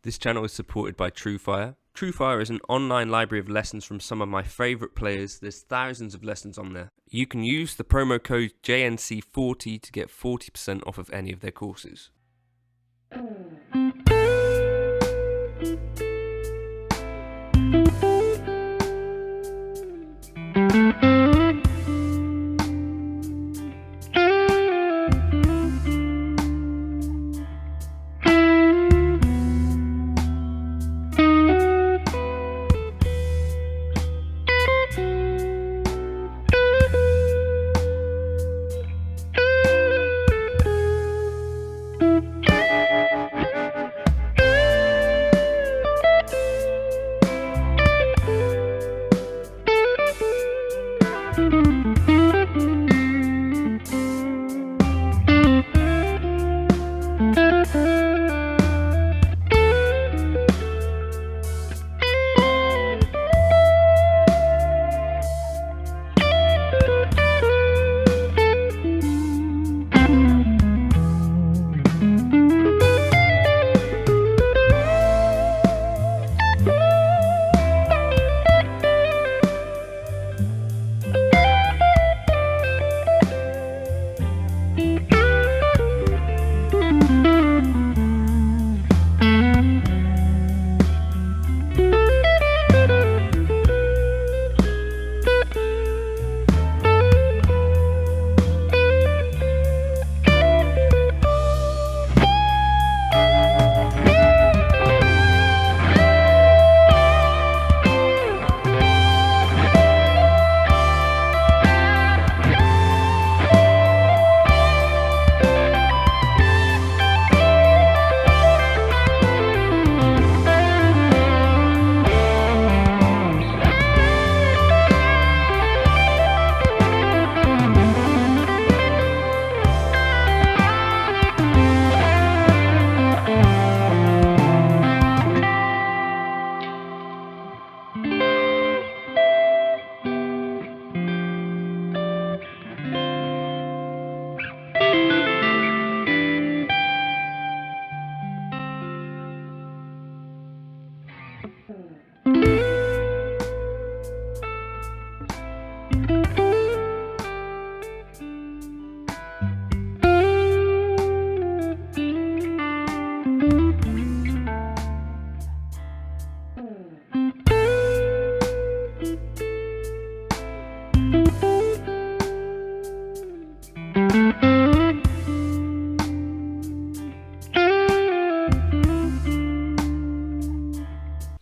This channel is supported by TrueFire. TrueFire is an online library of lessons from some of my favourite players. There's thousands of lessons on there. You can use the promo code JNC40 to get 40% off of any of their courses.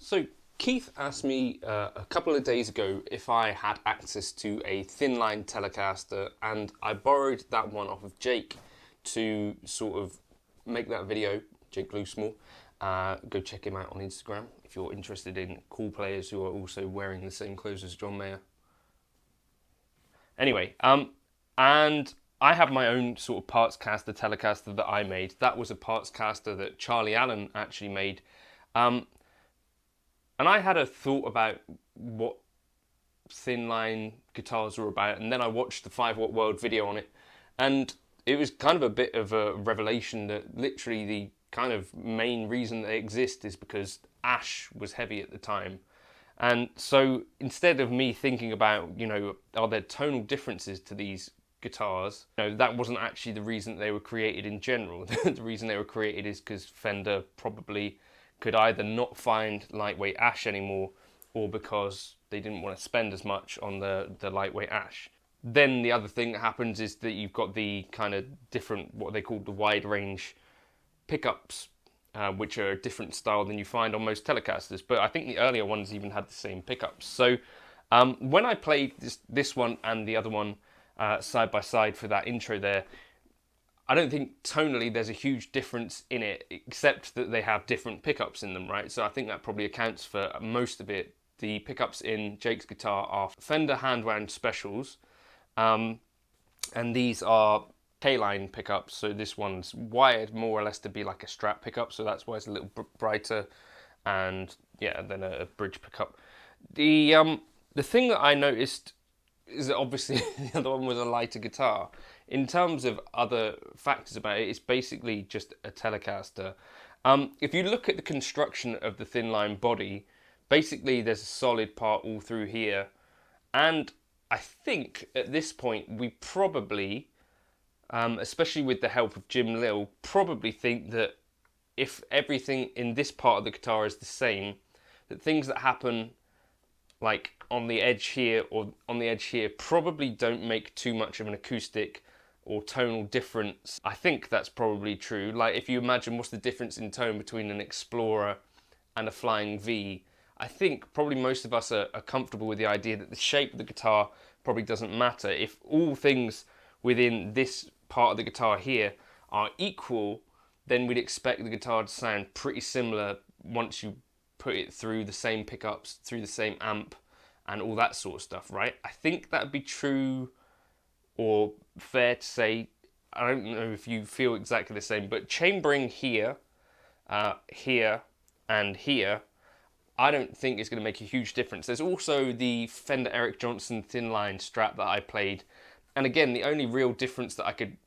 So Keith asked me a couple of days ago if I had access to a Thinline Telecaster, and I borrowed that one off of Jake to sort of make that video, Jake Loosemore. Go check him out on Instagram if you're interested in cool players who are also wearing the same clothes as John Mayer. Anyway, and I have my own sort of parts caster Telecaster that I made. That was a parts caster that Charlie Allen actually made. And I had a thought about what Thinline guitars were about, and then I watched the 5 Watt World video on it, and it was kind of a bit of a revelation that literally the kind of main reason they exist is because ash was heavy at the time. And so instead of me thinking about, you know, are there tonal differences to these guitars, you know, that wasn't actually the reason they were created in general. The reason they were created is because Fender probably could either not find lightweight ash anymore, or because they didn't want to spend as much on the lightweight ash. Then the other thing that happens is that you've got the kind of different, what they call the wide range pickups, which are a different style than you find on most Telecasters, but I think the earlier ones even had the same pickups. So when I played this one and the other one side by side for that intro there, I don't think tonally there's a huge difference in it, except that they have different pickups in them, right? So I think that probably accounts for most of it. The pickups in Jake's guitar are Fender hand-wound specials, and these are K-line pickups. So this one's wired more or less to be like a Strat pickup, so that's why it's a little brighter, and yeah, then a bridge pickup. The thing that I noticed is that obviously the other one was a lighter guitar. In terms of other factors about it, it's basically just a Telecaster, If you look at the construction of the Thinline body, basically there's a solid part all through here, and I think at this point we probably, especially with the help of Jim Lill, probably think that if everything in this part of the guitar is the same, that things that happen like on the edge here or on the edge here probably don't make too much of an acoustic or tonal difference. I think that's probably true. Like if you imagine what's the difference in tone between an Explorer and a Flying V, I think probably most of us are comfortable with the idea that the shape of the guitar probably doesn't matter. If all things within this part of the guitar here are equal, then we'd expect the guitar to sound pretty similar once you put it through the same pickups, through the same amp, and all that sort of stuff, right? I think that'd be true or fair to say. I don't know if you feel exactly the same, but chambering here, here, and here, I don't think is going to make a huge difference. There's also the Fender Eric Johnson Thinline Strat that I played, and again, the only real difference that I could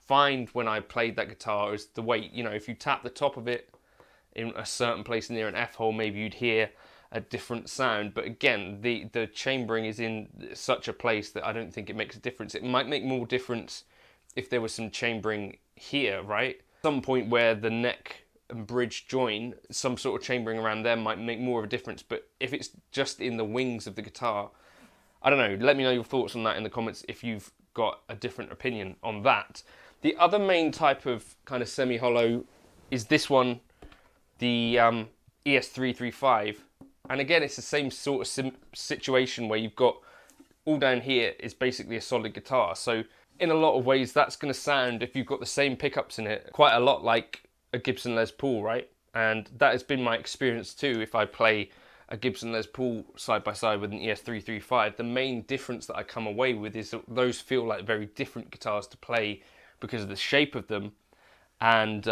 find when I played that guitar is the weight. You know, if you tap the top of it in a certain place near an F hole, maybe you'd hear a different sound. But again, the chambering is in such a place that I don't think it makes a difference. It might make more difference if there was some chambering here, right? Some point where the neck and bridge join, some sort of chambering around there might make more of a difference. But if it's just in the wings of the guitar, I don't know. Let me know your thoughts on that in the comments if you've got a different opinion on that. The other main type of kind of semi-hollow is this one, the ES335. And again, it's the same sort of situation where you've got all down here is basically a solid guitar. So in a lot of ways, that's going to sound, if you've got the same pickups in it, quite a lot like a Gibson Les Paul, right? And that has been my experience too. If I play a Gibson Les Paul side by side with an ES335, the main difference that I come away with is that those feel like very different guitars to play because of the shape of them. And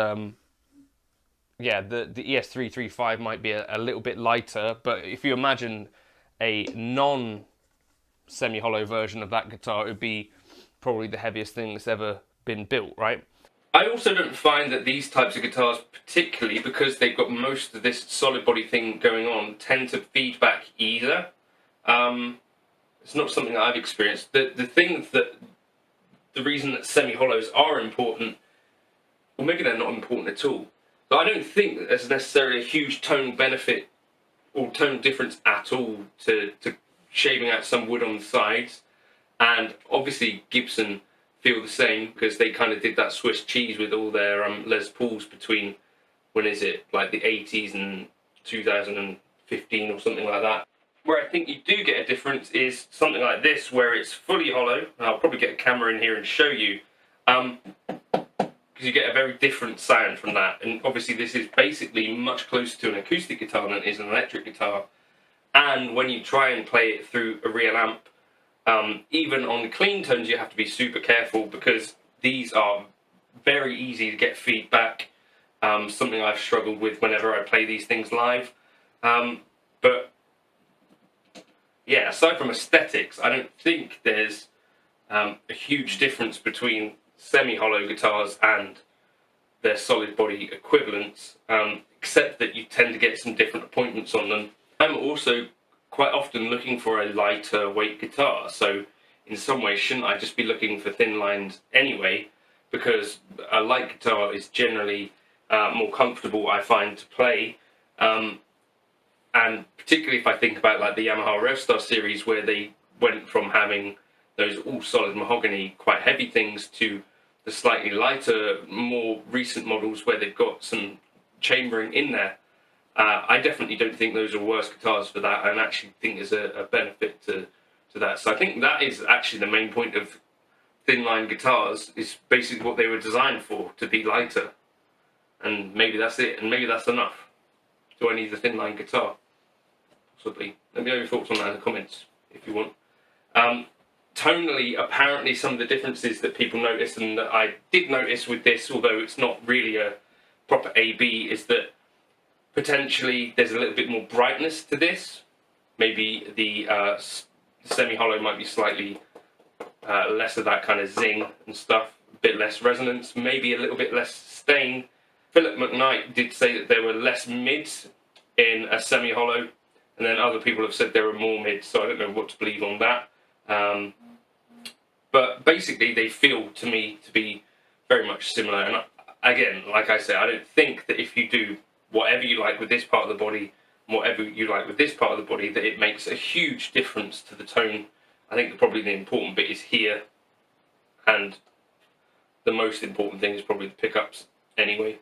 yeah, the ES335 might be a little bit lighter, but if you imagine a non-semi-hollow version of that guitar, it would be probably the heaviest thing that's ever been built, right? I also don't find that these types of guitars, particularly because they've got most of this solid body thing going on, tend to feed back either. It's not something that I've experienced. The reason that semi-hollows are important, or maybe they're not important at all, but I don't think that there's necessarily a huge tone benefit or tone difference at all to shaving out some wood on the sides. And obviously Gibson feel the same because they kind of did that Swiss cheese with all their Les Pauls between, when is it, like the 80s and 2015 or something like that. Where I think you do get a difference is something like this, where it's fully hollow. And I'll probably get a camera in here and show you, because you get a very different sound from that. And obviously this is basically much closer to an acoustic guitar than it is an electric guitar. And when you try and play it through a real amp, even on the clean tones, you have to be super careful because these are very easy to get feedback. Something I've struggled with whenever I play these things live. But yeah, aside from aesthetics, I don't think there's a huge difference between semi-hollow guitars and their solid body equivalents, except that you tend to get some different appointments on them. I'm also quite often looking for a lighter weight guitar, so in some ways shouldn't I just be looking for thin lines anyway, because a light guitar is generally more comfortable, I find, to play, and particularly if I think about like the Yamaha Revstar series, where they went from having those all solid mahogany quite heavy things to the slightly lighter, more recent models where they've got some chambering in there. I definitely don't think those are worse guitars for that, and actually think there's a benefit to that. So I think that is actually the main point of thin line guitars, is basically what they were designed for, to be lighter. And maybe that's it, and maybe that's enough. Do I need a thin line guitar? Possibly. Let me know your thoughts on that in the comments if you want. Tonally, apparently some of the differences that people notice, and that I did notice with this, although it's not really a proper AB, is that potentially there's a little bit more brightness to this. Maybe the semi-hollow might be slightly less of that kind of zing and stuff, a bit less resonance, maybe a little bit less stain, Philip McKnight did say that there were less mids in a semi-hollow, and then other people have said there were more mids, so I don't know what to believe on that. But basically, they feel to me to be very much similar. And again, like I say, I don't think that if you do whatever you like with this part of the body, whatever you like with this part of the body, that it makes a huge difference to the tone. I think probably the important bit is here, and the most important thing is probably the pickups anyway.